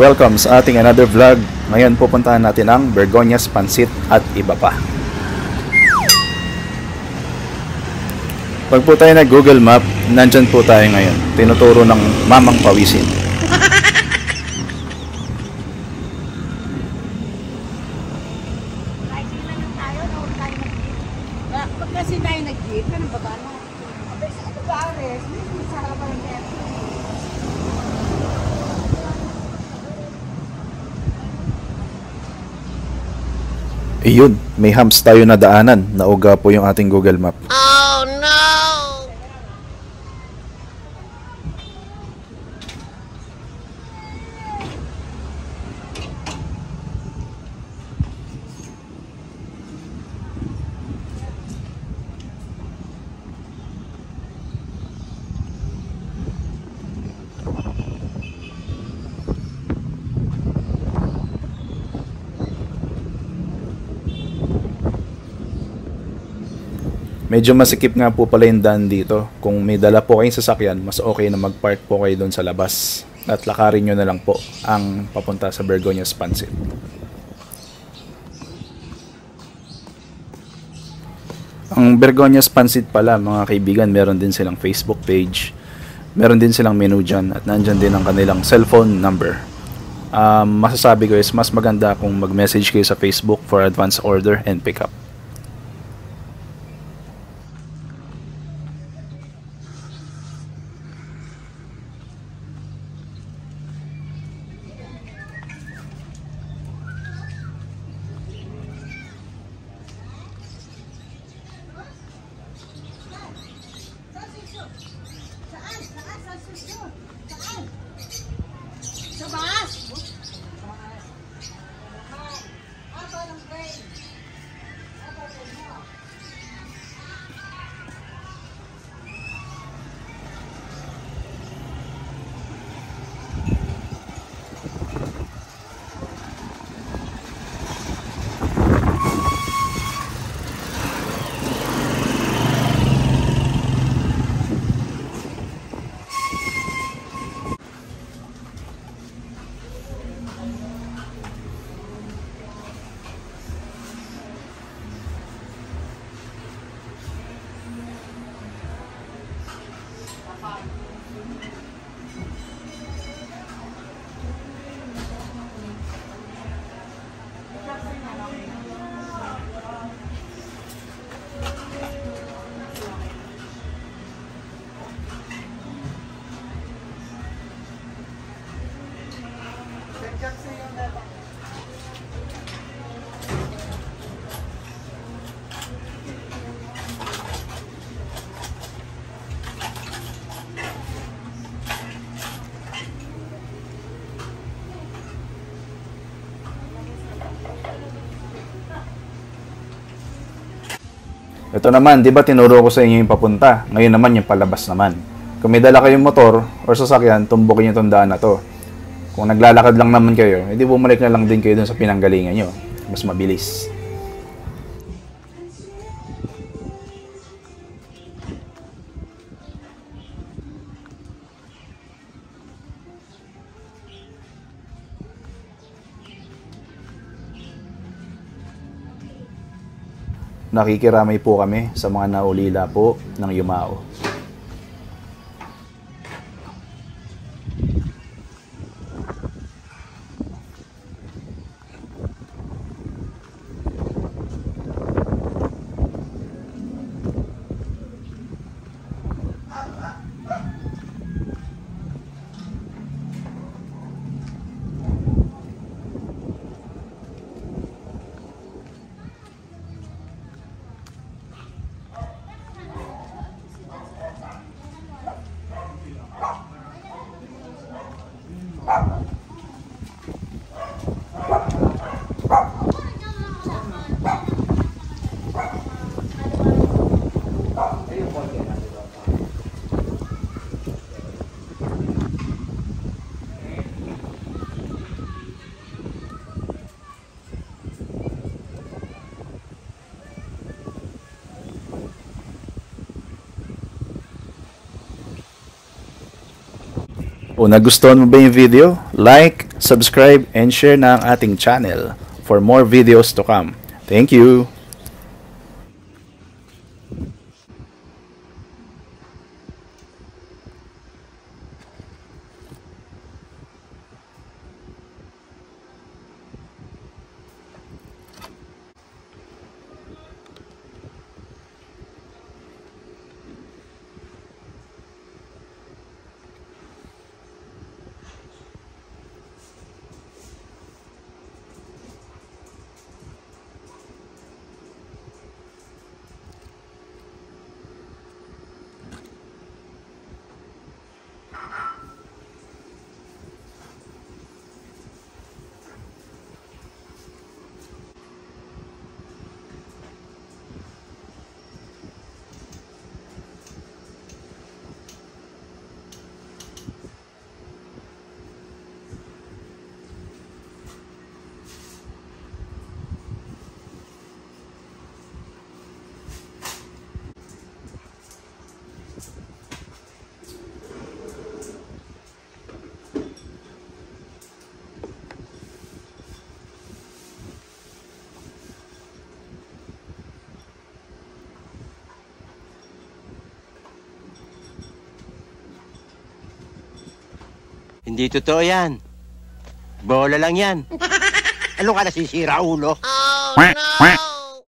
welcome sa ating another vlog. Ngayon pupuntahan natin ang Bergonias Pansit at iba pa. Pag po tayo na Google Map, nandyan po tayo ngayon. Tinuturo ng Mamang Pawisin. Kasi tayo nag-jeep, ano ba ba? Sa ito ba, Ares? Sa harapan ng metro. Ayun, may hams tayo na daanan. Nauga po yung ating Google Map. Oh no! Medyo masikip nga po pala yung daan dito. Kung may dala po kayong sasakyan, mas okay na mag-park po kayo doon sa labas. At lakarin nyo na lang po ang papunta sa Bergonias Pansit. Ang Bergonias Pansit pala, mga kaibigan, meron din silang Facebook page. Meron din silang menu dyan at nandyan din ang kanilang cellphone number. Masasabi ko is mas maganda kung mag-message kayo sa Facebook for advance order and pickup. Ito naman, di ba tinuro ko sa inyo yung papunta? Ngayon naman yung palabas naman. Kung may dala kayong motor or sasakyan, tumbukin yung tandaan na to. Kung naglalakad lang naman kayo, edi bumalik na lang din kayo dun sa pinanggalingan nyo. Mas mabilis. Nakikiramay po kami sa mga naulila po ng Yumao. O nagustuhan mo ba yung video? Like, subscribe and share na ang ating channel for more videos to come. Thank you! Hindi totoo yan. Bola lang yan. Ano ka nasisira, ulo? Oh, no!